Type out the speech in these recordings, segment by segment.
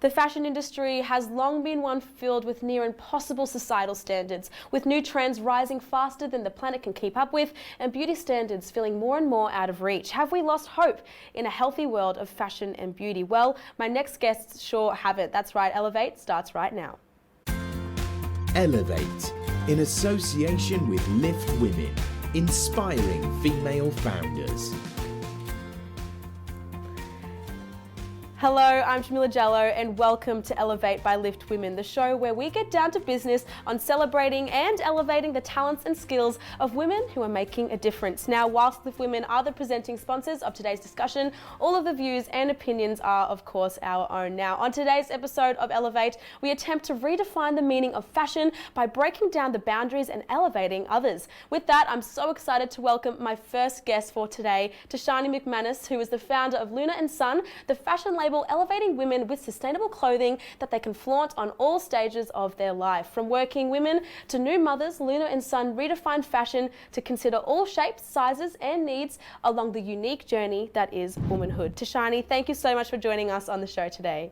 The fashion industry has long been one filled with near impossible societal standards, with new trends rising faster than the planet can keep up with and beauty standards feeling more and more out of reach. Have we lost hope in a healthy world of fashion and beauty? Well, my next guests sure have it. That's right, Elevate starts right now. Elevate, in association with Lift Women, inspiring female founders. Hello, I'm Jamila Jallo and welcome to Elevate by Lift Women, the show where we get down to business on celebrating and elevating the talents and skills of women who are making a difference. Now, whilst Lift Women are the presenting sponsors of today's discussion, all of the views and opinions are, of course, our own. Now, on today's episode of Elevate, we attempt to redefine the meaning of fashion by breaking down the boundaries and elevating others. With that, I'm so excited to welcome my first guest for today, Tashani McManus, who is the founder of Luna & Son, the fashion label elevating women with sustainable clothing that they can flaunt on all stages of their life. From working women to new mothers, Luna & Son redefine fashion to consider all shapes, sizes and needs along the unique journey that is womanhood. Tashani, thank you so much for joining us on the show today.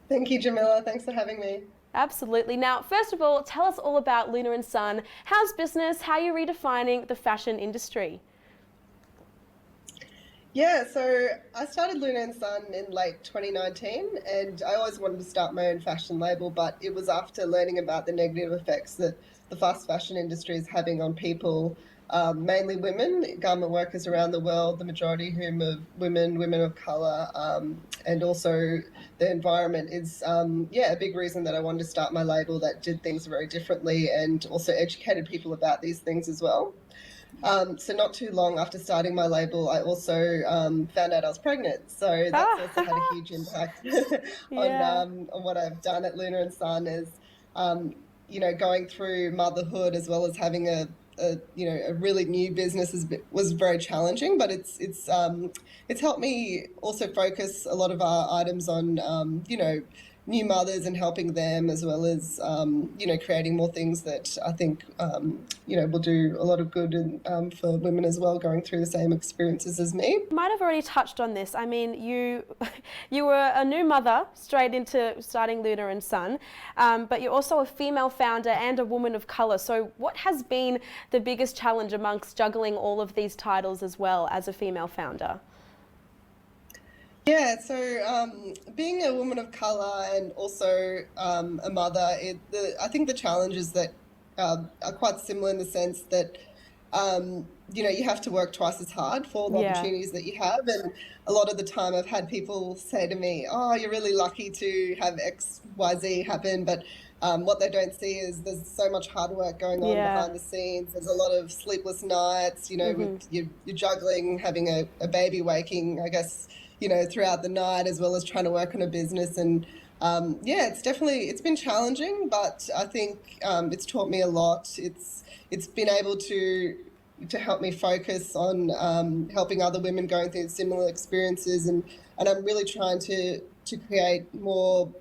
Thank you, Jamila. Thanks for having me. Absolutely. Now, first of all, tell us all about Luna & Son. How's business? How are you redefining the fashion industry? Yeah, so I started Luna & Son in late 2019 and I always wanted to start my own fashion label, but it was after learning about the negative effects that the fast fashion industry is having on people, mainly women, garment workers around the world, the majority of whom are women of colour, and also the environment is, a big reason that I wanted to start my label that did things very differently and also educated people about these things as well. So not too long after starting my label, I also found out I was pregnant. So that's also had a huge impact on what I've done at Luna & Son is, going through motherhood as well as having a really new business was very challenging, but it's helped me also focus a lot of our items on, new mothers and helping them as well as, creating more things that I think, will do a lot of good for women as well going through the same experiences as me. You might have already touched on this. I mean, you were a new mother straight into starting Luna & Son, but you're also a female founder and a woman of colour. So what has been the biggest challenge amongst juggling all of these titles as well as a female founder? Yeah, so being a woman of colour and also a mother, I think the challenges that are quite similar in the sense that, you have to work twice as hard for all the opportunities that you have. And a lot of the time I've had people say to me, oh, you're really lucky to have X, Y, Z happen. But what they don't see is there's so much hard work going on behind the scenes. There's a lot of sleepless nights, with you're juggling, having a baby waking, I guess, throughout the night as well as trying to work on a business. And it's been challenging, but I think it's taught me a lot. It's been able to help me focus on helping other women going through similar experiences. And I'm really trying to create more,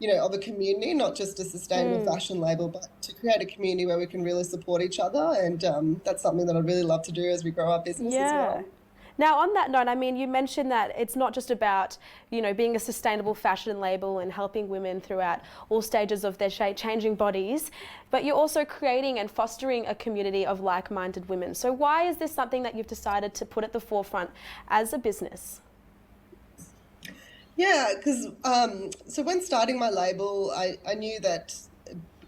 of a community, not just a sustainable fashion label, but to create a community where we can really support each other. And that's something that I'd really love to do as we grow our business as well. Now, on that note, I mean, you mentioned that it's not just about, being a sustainable fashion label and helping women throughout all stages of their changing bodies, but you're also creating and fostering a community of like-minded women. So why is this something that you've decided to put at the forefront as a business? Yeah, because so when starting my label, I knew that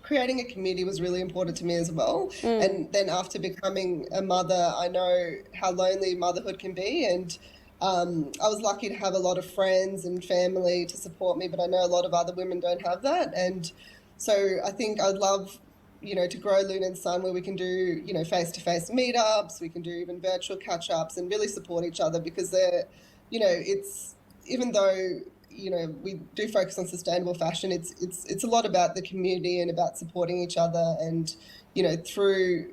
creating a community was really important to me as well. And then after becoming a mother, I know how lonely motherhood can be. And I was lucky to have a lot of friends and family to support me, but I know a lot of other women don't have that. And so I think I'd love, to grow Luna & Son where we can do, face-to-face meetups, we can do even virtual catch-ups and really support each other because they're, it's, even though we do focus on sustainable fashion, it's a lot about the community and about supporting each other and, through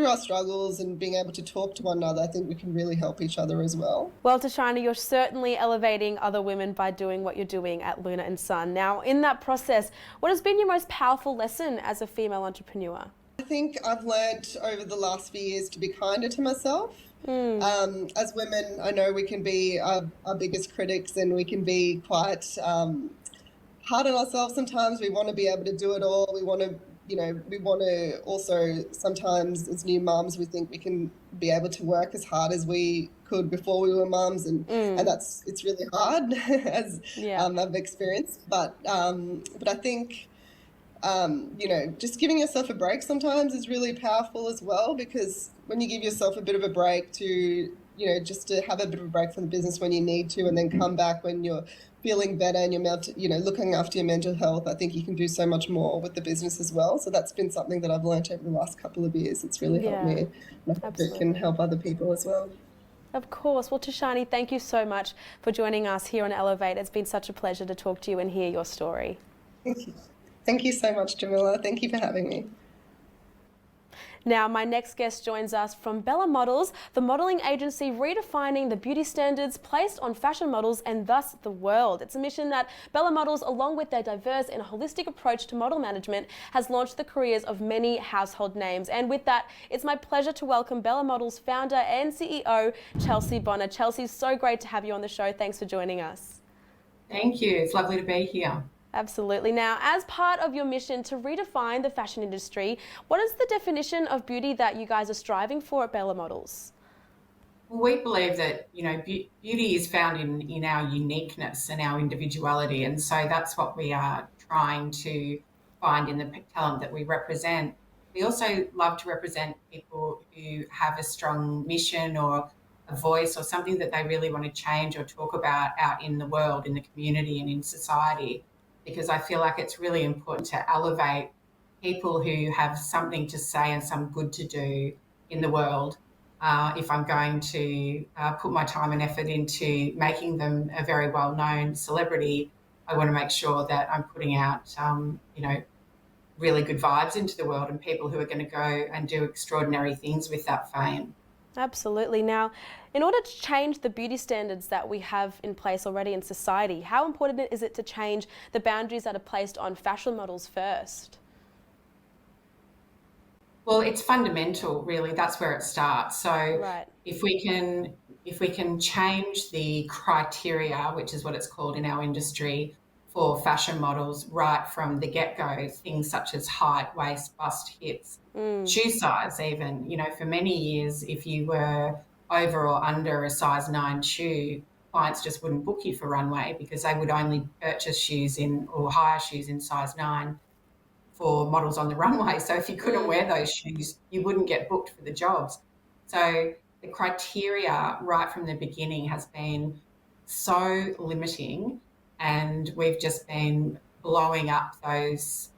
our struggles and being able to talk to one another, I think we can really help each other as well. Well, Tashani, you're certainly elevating other women by doing what you're doing at Luna & Son. Now, in that process, what has been your most powerful lesson as a female entrepreneur? I think I've learnt over the last few years to be kinder to myself. As women, I know we can be our biggest critics, and we can be quite hard on ourselves sometimes. We want to be able to do it all. We want to, we want to also sometimes as new mums, we think we can be able to work as hard as we could before we were mums, and it's really hard as I've experienced. But I think just giving yourself a break sometimes is really powerful as well, because when you give yourself a bit of a break to, just to have a bit of a break from the business when you need to, and then come back when you're feeling better and you're looking after your mental health, I think you can do so much more with the business as well. So that's been something that I've learned over the last couple of years. It's really helped me, and I hope it can help other people as well. Of course. Well, Tashani, thank you so much for joining us here on Elevate. It's been such a pleasure to talk to you and hear your story. Thank you. Thank you so much, Jamila. Thank you for having me. Now, my next guest joins us from Bella Models, the modelling agency redefining the beauty standards placed on fashion models and thus the world. It's a mission that Bella Models, along with their diverse and holistic approach to model management, has launched the careers of many household names. And with that, it's my pleasure to welcome Bella Models founder and CEO, Chelsea Bonner. Chelsea, so great to have you on the show. Thanks for joining us. Thank you. It's lovely to be here. Absolutely. Now, as part of your mission to redefine the fashion industry, what is the definition of beauty that you guys are striving for at Bella Models? Well, we believe that, beauty is found in our uniqueness and our individuality. And so that's what we are trying to find in the talent that we represent. We also love to represent people who have a strong mission or a voice or something that they really want to change or talk about out in the world, in the community and in society, because I feel like it's really important to elevate people who have something to say and some good to do in the world. If I'm going to put my time and effort into making them a very well-known celebrity, I want to make sure that I'm putting out, really good vibes into the world and people who are going to go and do extraordinary things with that fame. Absolutely. Now, in order to change the beauty standards that we have in place already in society, how important is it to change the boundaries that are placed on fashion models first? Well, it's fundamental, really. That's where it starts. So Right. if we can change the criteria, which is what it's called in our industry, for fashion models right from the get-go, things such as height, waist, bust, hips, shoe size even. For many years, if you were over or under a size 9 shoe, clients just wouldn't book you for runway because they would only purchase shoes or hire shoes in size 9 for models on the runway. So if you couldn't wear those shoes, you wouldn't get booked for the jobs. So the criteria right from the beginning has been so limiting, and we've just been blowing up those,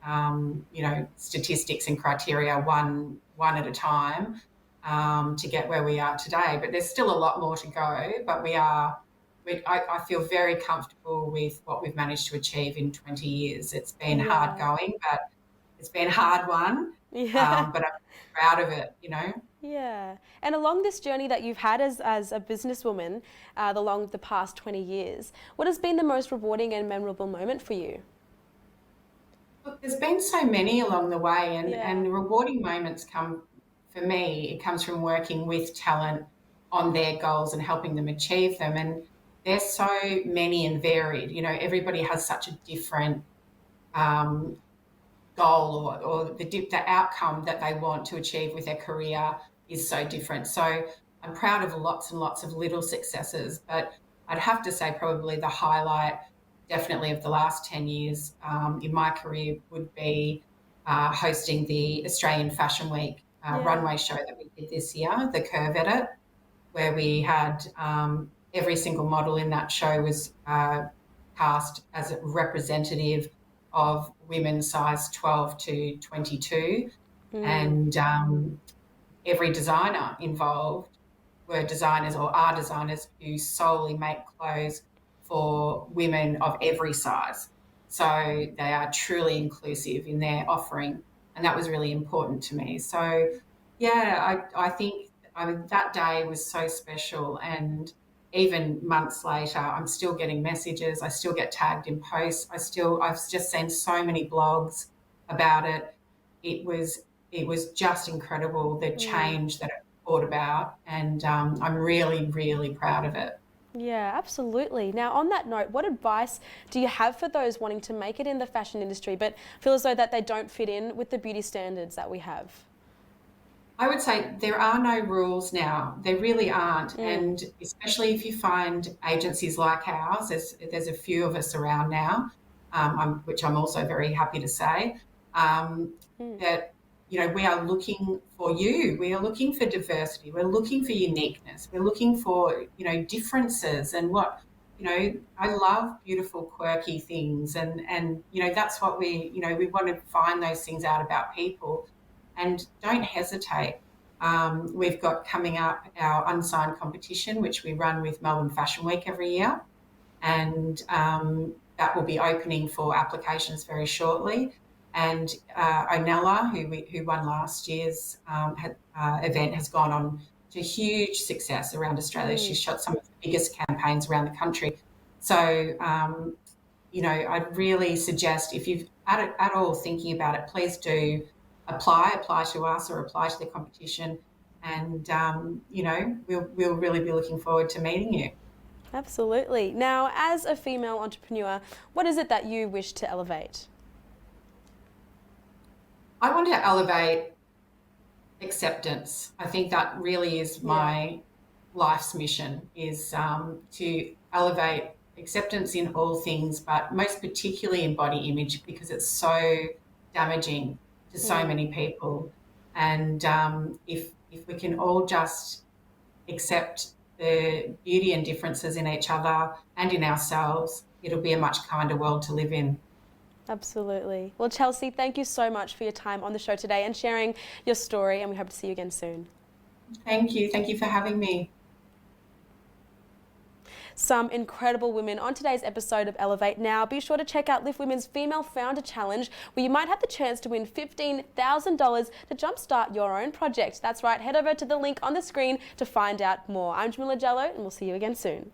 statistics and criteria one at a time to get where we are today. But there's still a lot more to go, but I feel very comfortable with what we've managed to achieve in 20 years. It's been hard going, but it's been a hard one, but I'm proud of it, Yeah. And along this journey that you've had as a businesswoman along the past 20 years, what has been the most rewarding and memorable moment for you? Look, there's been so many along the way, and the rewarding moments for me, it comes from working with talent on their goals and helping them achieve them. And they're so many and varied. Everybody has such a different goal or the outcome that they want to achieve with their career is so different. So I'm proud of lots and lots of little successes, but I'd have to say probably the highlight definitely of the last 10 years in my career would be hosting the Australian Fashion Week runway show that we did this year, the Curve Edit, where we had every single model in that show was cast as a representative of women size 12 to 22. And every designer involved were designers or are designers who solely make clothes for women of every size. So they are truly inclusive in their offering, and that was really important to me. So I think that day was so special, and even months later, I'm still getting messages. I still get tagged in posts. I've just seen so many blogs about it. It was it was just incredible, the change that it brought about, and I'm really, really proud of it. Yeah, absolutely. Now, on that note, what advice do you have for those wanting to make it in the fashion industry but feel as though that they don't fit in with the beauty standards that we have? I would say there are no rules now. There really aren't. And especially if you find agencies like ours, there's a few of us around now, which I'm also very happy to say, that, we are looking for you. We are looking for diversity. We're looking for uniqueness. We're looking for, differences and I love beautiful, quirky things. And that's what we want to find those things out about people. And don't hesitate. We've got coming up our unsigned competition, which we run with Melbourne Fashion Week every year. And that will be opening for applications very shortly. And Onella, who won last year's event, has gone on to huge success around Australia. She's shot some of the biggest campaigns around the country. So, I'd really suggest, if you've at all thinking about it, please do apply to us or apply to the competition. And, we'll really be looking forward to meeting you. Absolutely. Now, as a female entrepreneur, what is it that you wish to elevate? I want to elevate acceptance. I think that really is my life's mission, is to elevate acceptance in all things, but most particularly in body image, because it's so damaging to so many people. And if we can all just accept the beauty and differences in each other and in ourselves, it'll be a much kinder world to live in. Absolutely. Well, Chelsea, thank you so much for your time on the show today and sharing your story, and we hope to see you again soon. Thank you. Thank you for having me. Some incredible women on today's episode of Elevate Now. Be sure to check out Lift Women's Female Founder Challenge, where you might have the chance to win $15,000 to jumpstart your own project. That's right, head over to the link on the screen to find out more. I'm Jamila Jello, and we'll see you again soon.